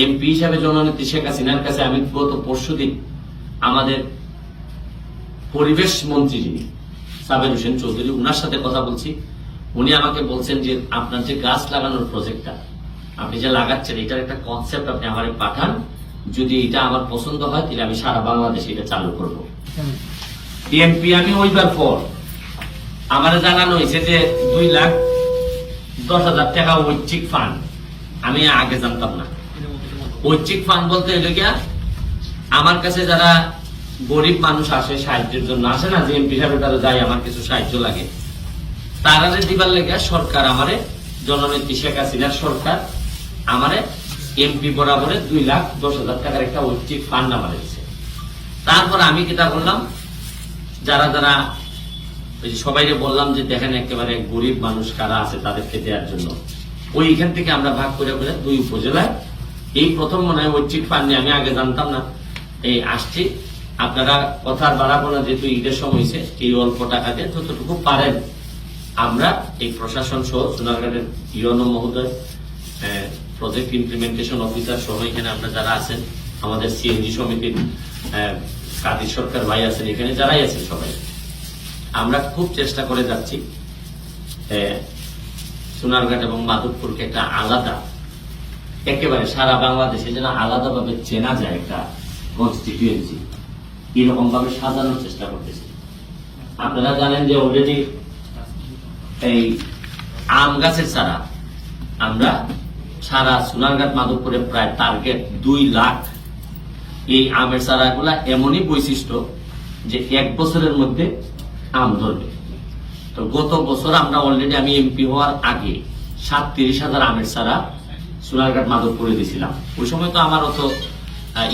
MP হিসাবে জননেত্রী শেখ হাসিনার কাছে আমি গত পরশুদিন আমাদের পরিবেশ মন্ত্রী যিনি সাবের হোসেন চৌধুরী, উনার সাথে কথা বলছি। উনি আমাকে বলছেন যে আপনার যে গাছ লাগানোর প্রজেক্টটা আপনি যে লাগাচ্ছেন, এটার একটা কনসেপ্ট আপনি আমাকে পাঠান, যদি এটা আমার পছন্দ হয় তাহলে আমি সারা বাংলাদেশে এটা চালু করব। এমপি আমি ওইবার পর আমার জানানো হয়েছে যে 2,10,000 টাকা ঐচ্ছিক ফান্ড। আমি আগে জানতাম না ঐচ্ছিক ফান্ড বলতে এলো গিয়া আমার কাছে যারা গরিব মানুষ আসে সাহায্যের জন্য, আসে না যে এমপি সাহেব তারা যায় আমার কিছু সাহায্য লাগে, তারা দিবার লেগে সরকার আমারে, জননেত্রী শেখ হাসিনার সরকার আমারে এমপি বরাবরে 2,10,000 টাকার একটা ঐচ্ছিক ফান্ড আমার দিচ্ছে। তারপর আমি কিটা বললাম, যারা যারা সবাইকে বললাম যে দেখেন একেবারে গরিব মানুষ কারা আছে তাদেরকে দেওয়ার জন্য ওইখান থেকে আমরা ভাগ করে করে 2 উপজেলায় এই প্রথম মনে হয় ঐচ্ছিক ফান্ড নিয়ে, আমি আগে জানতাম না, এই আসছি। আপনারা কথার বাড়াবো না, যেহেতু ঈদের সময় হয়েছে, এই অল্প টাকা দিয়ে যতটুকু পারেন আমরা এই প্রশাসন সহ সোনারঘাটের ইউনো মহোদয়, প্রজেক্ট ইমপ্লিমেন্টেশন অফিসার সহ এখানে আমরা যারা আছেন, আমাদের সিএনজি সমিতির কাদির সরকার ভাই আছেন, এখানে যারাই আছেন সবাই আমরা খুব চেষ্টা করে যাচ্ছি সোনারঘাট এবং মাধবপুরকে একটা আলাদা, একেবারে সারা বাংলাদেশে যেন আলাদাভাবে চেনা যায় একটা কনস্টিটিউয়েন্সি, এরকম ভাবে সাজানোর চেষ্টা করতেছি। আপনারা জানেন যে অলরেডি এই আম গাছের চারা আমরা সারা সোনারঘাট মাধবপুরে প্রায় টার্গেট 2 লাখ। এই আমের চারাগুলা এমনই বৈশিষ্ট্য যে 1 বছরের মধ্যে আম ধরবে। তো গত বছর আমরা অলরেডি, আমি এমপি হওয়ার আগে 37,000 আমের চারা সোনারঘাট মাধবপুরে দিয়েছিলাম। ওই সময় তো আমার অত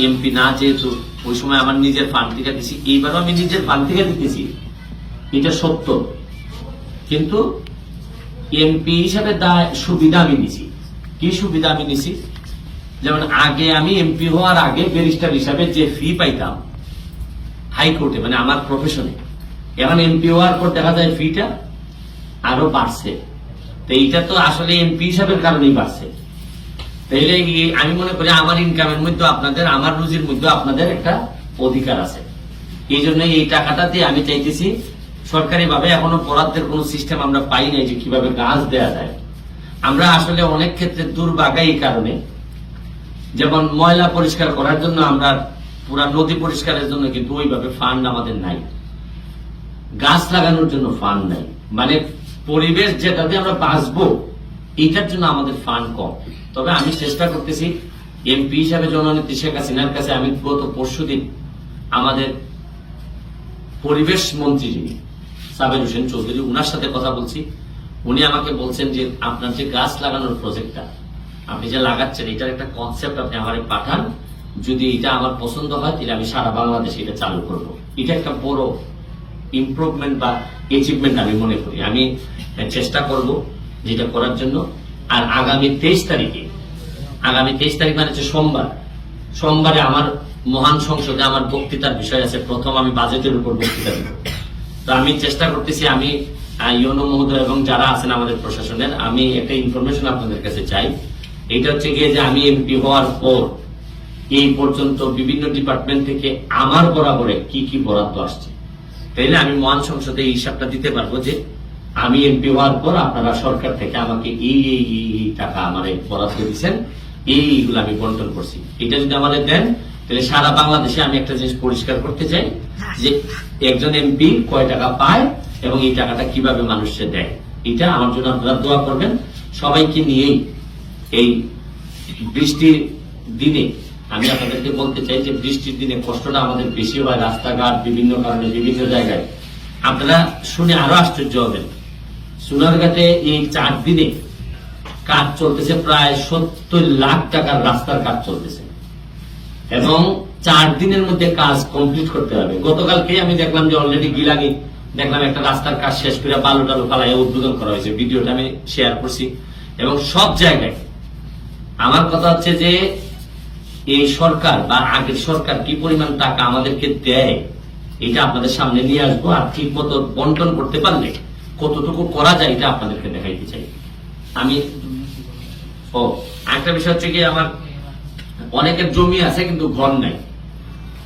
এমপি না, যেহেতু ওই সময় আমার নিজের ফান্ড থেকে দিছি। এইবারও আমি নিজের ফান্ড থেকে দিতেছি, এটা সত্য, কিন্তু এমপি হিসাবে সুবিধা আমি নিছি। কি সুবিধা আমি নিছি? যেমন আগে আমি এমপি হওয়ার আগে ব্যারিস্টার হিসাবে যে ফি পাইতাম হাইকোর্টে, মানে আমার প্রফেশনে, এখন এমপি হওয়ার পর দেখা যায় ফিটা আরো বাড়ছে। তো এইটা তো আসলে এমপি হিসাবের কারণেই বাড়ছে। তাইলে আমি মনে করি আমার ইনকামের মধ্যে আপনাদের, আমার রুজির মধ্যে আপনাদের একটা অধিকার আছে। এই জন্য এই টাকাটা দিয়ে আমি চাইতেছি সরকারি ভাবে, এখনো বরাদ্দের কোন সিস্টেম আমরা পাই নাই যে কিভাবে গাছ দেয়া যায়। আমরা আসলে অনেক ক্ষেত্রে দুর্ভাগা এই কারণে, যেমন ময়লা পরিষ্কার করার জন্য আমরা, পুরা নদী পরিষ্কারের জন্য কিন্তু ওইভাবে ফান্ড আমাদের নাই, গাছ লাগানোর জন্য ফান্ড নাই, মানে পরিবেশ যেটাতে আমরা বাঁচবো এইটার জন্য আমাদের ফান্ড কম। তবে আমি চেষ্টা করতেছি এমপি হিসাবে জননেত্রী শেখ হাসিনার কাছে আমি গত পরশুদিন আমাদের পরিবেশ মন্ত্রী যিনি সাবের হোসেন চৌধুরী, উনার সাথে কথা বলছি। উনি আমাকে বলছেন যে আপনার যে গাছ লাগানোর প্রজেক্টটা আপনি যে লাগাচ্ছেন, এটার একটা কনসেপ্ট আপনি আমাকে পাঠান, যদি এটা আমার পছন্দ হয় তাহলে আমি সারা বাংলাদেশে এটা চালু করব। এটা একটা বড় ইমপ্রুভমেন্ট বা অ্যাচিভমেন্ট আমি মনে করি। আমি চেষ্টা করব যেটা করার জন্য। আর আগামী 23 তারিখে, আগামী 23 তারিখ মানে হচ্ছে সোমবারে আমার মহান সংসদে আমার বক্তৃতার বিষয় আছে। প্রথম আমি বাজেটের উপর বক্তৃতা দেব। তো আমি চেষ্টা করতেছি, আমি ইউনো মহোদয় এবং যারা আছেন আমাদের প্রশাসনের, আমি একটা ইনফরমেশন আপনাদের কাছে চাই। এটা হচ্ছে গিয়ে যে আমি এমপি হওয়ার পর এই পর্যন্ত বিভিন্ন ডিপার্টমেন্ট থেকে আমার বরাবরে কি কি বরাদ্দ আসছে, তাইলে আমি মহান সংসদে এই হিসাবটা দিতে পারবো যে আমি এমপি হওয়ার পর আপনারা সরকার থেকে আমাকে এই টাকা আমার বরাদ্দ দিচ্ছেন, এইগুলো আমি বন্টন করছি। এটা যদি আমাদের দেন তাহলে সারা বাংলাদেশে আমি একটা জিনিস পরিষ্কার করতে চাই যে একজন এমপি কয় টাকা পায় এবং এই টাকাটা কিভাবে মানুষকে দেয়। এটা আমার জন্য আপনারা দোয়া করবেন। সবাইকে নিয়েই এই বৃষ্টির দিনে আমি আপনাদেরকে বলতে চাই যে বৃষ্টির দিনে কষ্টটা আমাদের বেশি হয়, রাস্তাঘাট বিভিন্ন কারণে বিভিন্ন জায়গায়। আপনারা শুনে আরো আশ্চর্য হবেন, সোনারঘাটে এই 4 দিনে কাজ চলতেছে, প্রায় 70 লাখ টাকার রাস্তার কাজ চলতেছে এবং 4 দিনের মধ্যে কাজ কমপ্লিট করতে হবে। গতকালকে আমি দেখলাম যে অলরেডি গিলানি দেখলাম একটা রাস্তার কাজ শেষ করে বালু টালু ফালাইয়া উদ্বোধন করা হয়েছে। ভিডিওটা আমি শেয়ার করছি এবং সব জায়গায়। আমার কথা হচ্ছে যে এই সরকার বা আগের সরকার কি পরিমাণ টাকা আমাদেরকে দেয় এটা আপনাদের সামনে নিয়ে আসবো। আর ঠিক মতো বন্টন করতে পারলে কতটুকু করা যায় এটা আপনাদেরকে দেখাইতে চাই। আমি একটা বিষয় হচ্ছে কি, আমার অনেকের জমি আছে কিন্তু ঘর নাই,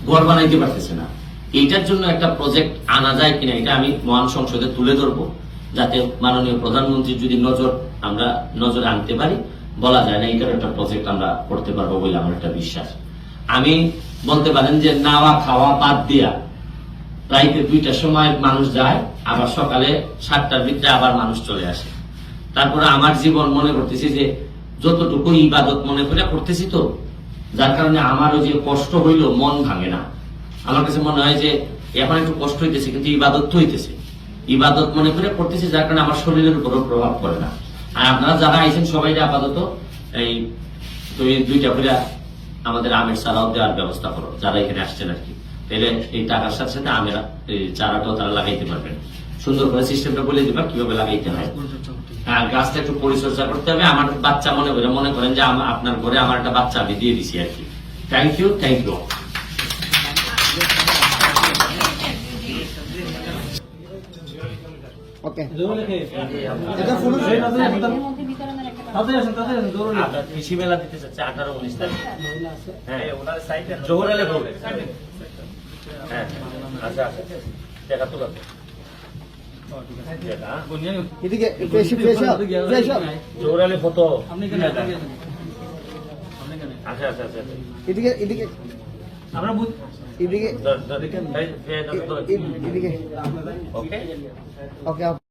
ঘর বানাইতে পারতেছে না। এইটার জন্য একটা প্রজেক্ট আনা যায় কিনা এটা আমি মহান সংসদে তুলে ধরবো, যাতে মাননীয় প্রধানমন্ত্রী যদি আমরা নজরে আনতে পারি, বলা যায় না এটার একটা প্রজেক্ট আমরা করতে পারবো বলে আমার একটা বিশ্বাস। আমি বলতে পারেন যে নাওয়া খাওয়া বাদ দিয়া রাইতে 2টার সময় মানুষ যায়, আবার সকালে 7টার ভিতরে আবার মানুষ চলে আসে। তারপরে আমার জীবন মনে করতেছি যে যতটুকু ইবাদত মনে করে করতেছি, তো যার কারণে আমারও যে কষ্ট হইল মন ভাঙে না। আমার কাছে মনে হয় যে এখন একটু কষ্ট হইতেছে কিন্তু ইবাদত তো হইতেছে, ইবাদত মনে করে করতেছি, যার কারণে আমার শরীরের উপরও প্রভাব পড়ে না। আর আপনারা যারা আইছেন সবাই আপাতত এই তুমি 2টা করে আমাদের আমের চারাও দেওয়ার ব্যবস্থা করো, যারা এখানে আসছেন আর কি। তাহলে এই টাকার সাথে সাথে আমের এই চারাটাও তারা লাগাইতে পারবেন। সুন্দর করে সিস্টেমটা বলে দিবা কিভাবে লাগাইতে হয়। হ্যাঁ, গাছটা একটু পরিচর্যা করতে হবে। আমার বাচ্চা মনে করেন যে আপনার ঘরে আমার একটা বাচ্চা আমি দিয়ে দিছি আর কি। Thank you. ওকে কৃষি মেলা দিতে চাচ্ছে 18-19 তারিখ। হ্যাঁ, জোহর আলী ভোগ। হ্যাঁ, আচ্ছা দেখা তো এদিকে জোহর আলী ফটো। আচ্ছা এদিকে এদিকে আমরা এদিকে এদিকে এদিকে ওকে। ওকে